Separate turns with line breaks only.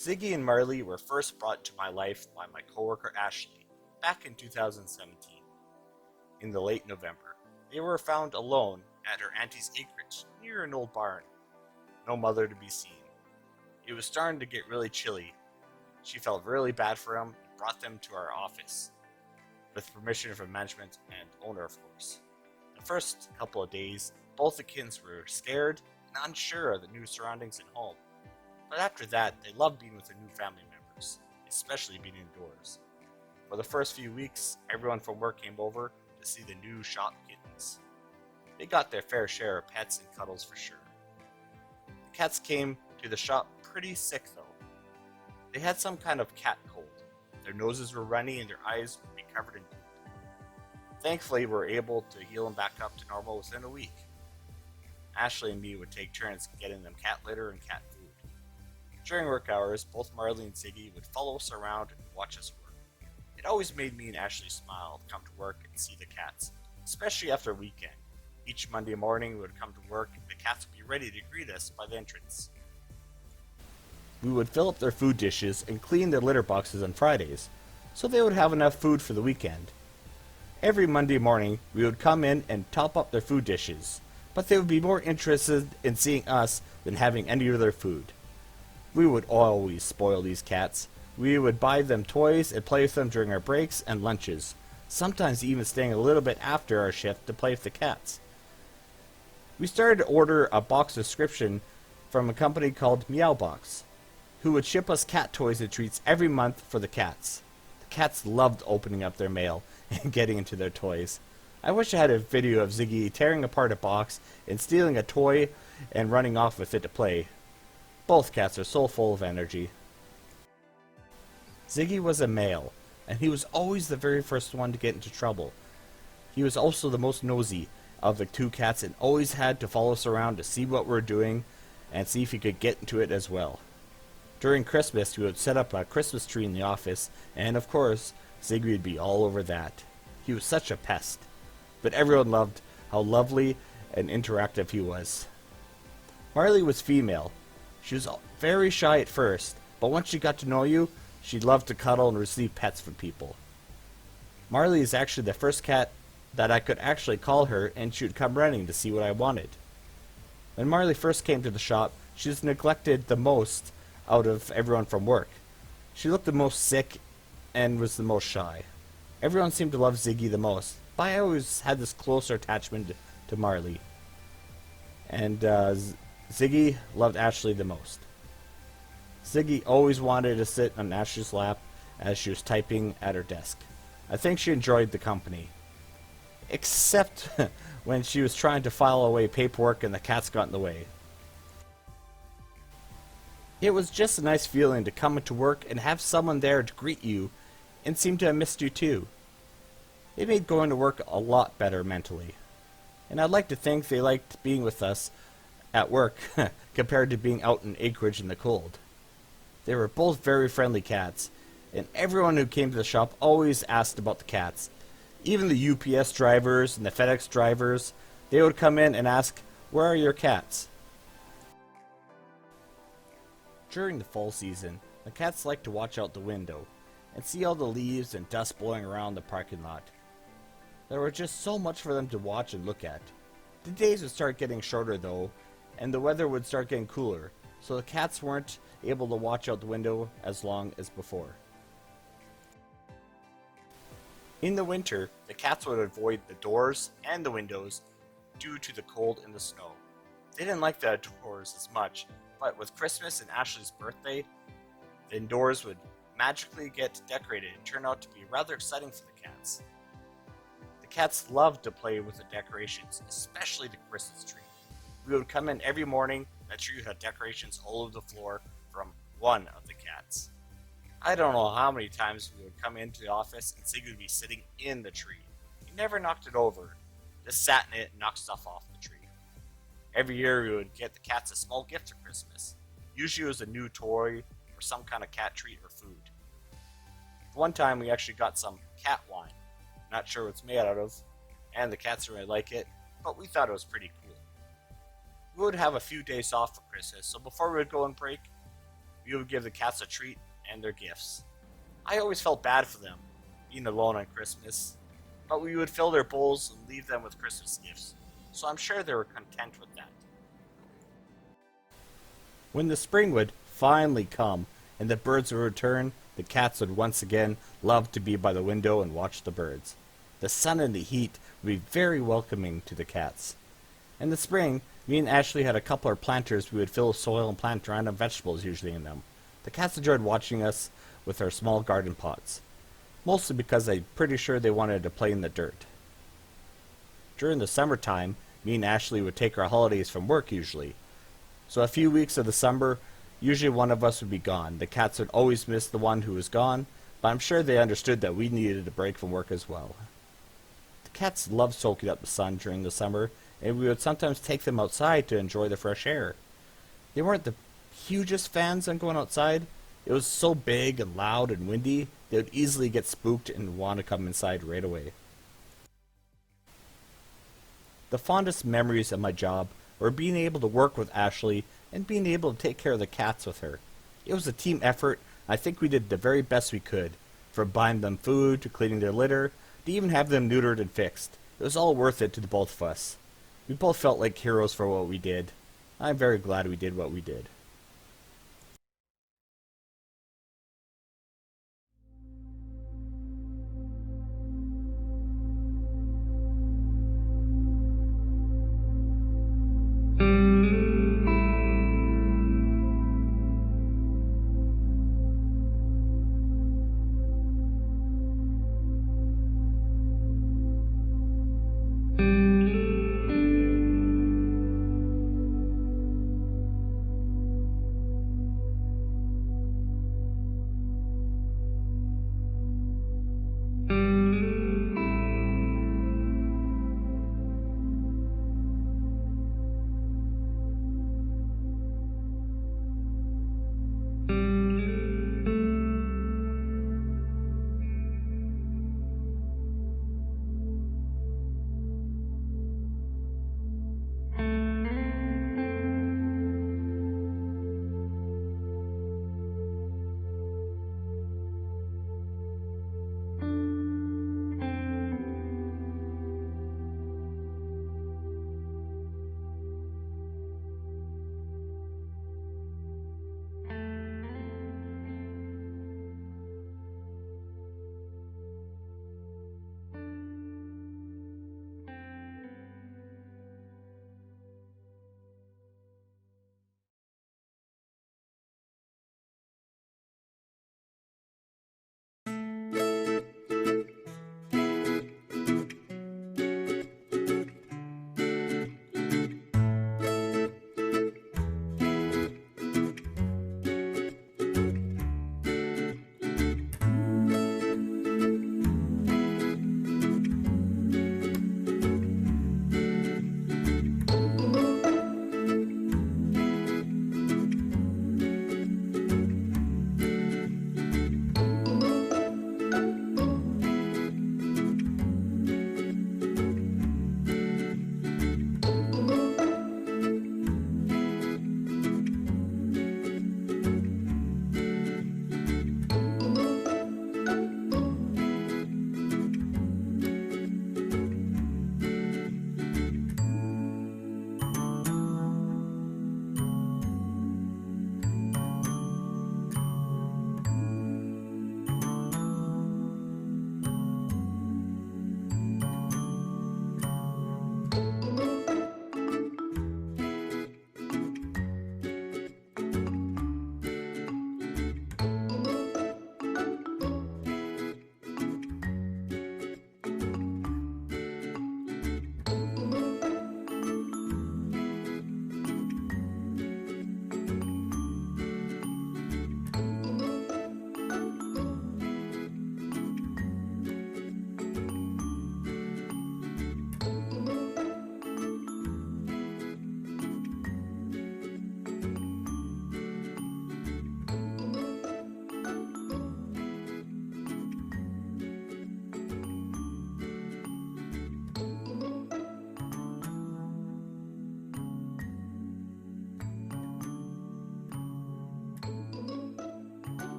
Ziggy and Marley were first brought into my life by my coworker Ashley back in 2017. In the late November, they were found alone at her auntie's acreage near an old barn. No mother to be seen. It was starting to get really chilly. She felt really bad for them and brought them to our office, with permission from management and owner, of course. The first couple of days, both the kids were scared and unsure of the new surroundings and home. But after that, they loved being with their new family members, especially being indoors. For the first few weeks, everyone from work came over to see the new shop kittens. They got their fair share of pets and cuddles for sure. The cats came to the shop pretty sick though. They had some kind of cat cold. Their noses were runny and their eyes would be covered in gold. Thankfully, we were able to heal them back up to normal within a week. Ashley and me would take turns getting them cat litter and cat food. During work hours, both Marley and Ziggy would follow us around and watch us work. It always made me and Ashley smile to come to work and see the cats, especially after a weekend. Each Monday morning we would come to work and the cats would be ready to greet us by the entrance. We would fill up their food dishes and clean their litter boxes on Fridays, so they would have enough food for the weekend. Every Monday morning we would come in and top up their food dishes, but they would be more interested in seeing us than having any of their food. We would always spoil these cats. We would buy them toys and play with them during our breaks and lunches, sometimes even staying a little bit after our shift to play with the cats. We started to order a box subscription from a company called Meowbox, who would ship us cat toys and treats every month for the cats. The cats loved opening up their mail and getting into their toys. I wish I had a video of Ziggy tearing apart a box and stealing a toy and running off with it to play. Both cats are so full of energy. Ziggy was a male, and he was always the very first one to get into trouble. He was also the most nosy of the two cats and always had to follow us around to see what we're doing and see if he could get into it as well. During Christmas, we would set up a Christmas tree in the office, and of course, Ziggy would be all over that. He was such a pest, but everyone loved how lovely and interactive he was. Marley was female. She was very shy at first, but once she got to know you, she loved to cuddle and receive pets from people. Marley is actually the first cat that I could actually call her and she would come running to see what I wanted. When Marley first came to the shop, she was neglected the most out of everyone from work. She looked the most sick and was the most shy. Everyone seemed to love Ziggy the most, but I always had this closer attachment to Marley. And Ziggy loved Ashley the most. Ziggy always wanted to sit on Ashley's lap as she was typing at her desk. I think she enjoyed the company. Except when she was trying to file away paperwork and the cats got in the way. It was just a nice feeling to come into work and have someone there to greet you and seem to have missed you too. It made going to work a lot better mentally. And I'd like to think they liked being with us at work compared to being out in acreage in the cold. They were both very friendly cats, and everyone who came to the shop always asked about the cats. Even the UPS drivers and the FedEx drivers, they would come in and ask, "Where are your cats?" During the fall season, the cats liked to watch out the window and see all the leaves and dust blowing around the parking lot. There was just so much for them to watch and look at. The days would start getting shorter though, and the weather would start getting cooler, so the cats weren't able to watch out the window as long as before. In the winter, the cats would avoid the doors and the windows due to the cold and the snow. They didn't like the outdoors as much, but with Christmas and Ashley's birthday, the indoors would magically get decorated and turn out to be rather exciting for the cats. The cats loved to play with the decorations, especially the Christmas tree. We would come in every morning, that tree had decorations all over the floor from one of the cats. I don't know how many times we would come into the office and Ziggy would be sitting in the tree. He never knocked it over, just sat in it and knocked stuff off the tree. Every year we would get the cats a small gift for Christmas. Usually it was a new toy or some kind of cat treat or food. One time we actually got some cat wine. Not sure what it's made out of, and the cats really like it, but we thought it was pretty cool. We would have a few days off for Christmas, so before we would go on break, we would give the cats a treat and their gifts. I always felt bad for them, being alone on Christmas, but we would fill their bowls and leave them with Christmas gifts, so I'm sure they were content with that. When the spring would finally come and the birds would return, the cats would once again love to be by the window and watch the birds. The sun and the heat would be very welcoming to the cats. In the spring, me and Ashley had a couple of planters we would fill with soil and plant random vegetables usually in them. The cats enjoyed watching us with our small garden pots, mostly because I'm pretty sure they wanted to play in the dirt. During the summertime, me and Ashley would take our holidays from work usually. So a few weeks of the summer, usually one of us would be gone. The cats would always miss the one who was gone, but I'm sure they understood that we needed a break from work as well. The cats loved soaking up the sun during the summer, and we would sometimes take them outside to enjoy the fresh air. They weren't the hugest fans on going outside. It was so big and loud and windy, they would easily get spooked and want to come inside right away. The fondest memories of my job were being able to work with Ashley and being able to take care of the cats with her. It was a team effort. I think we did the very best we could, from buying them food to cleaning their litter to even have them neutered and fixed. It was all worth it to the both of us. We both felt like heroes for what we did. I'm very glad we did what we did.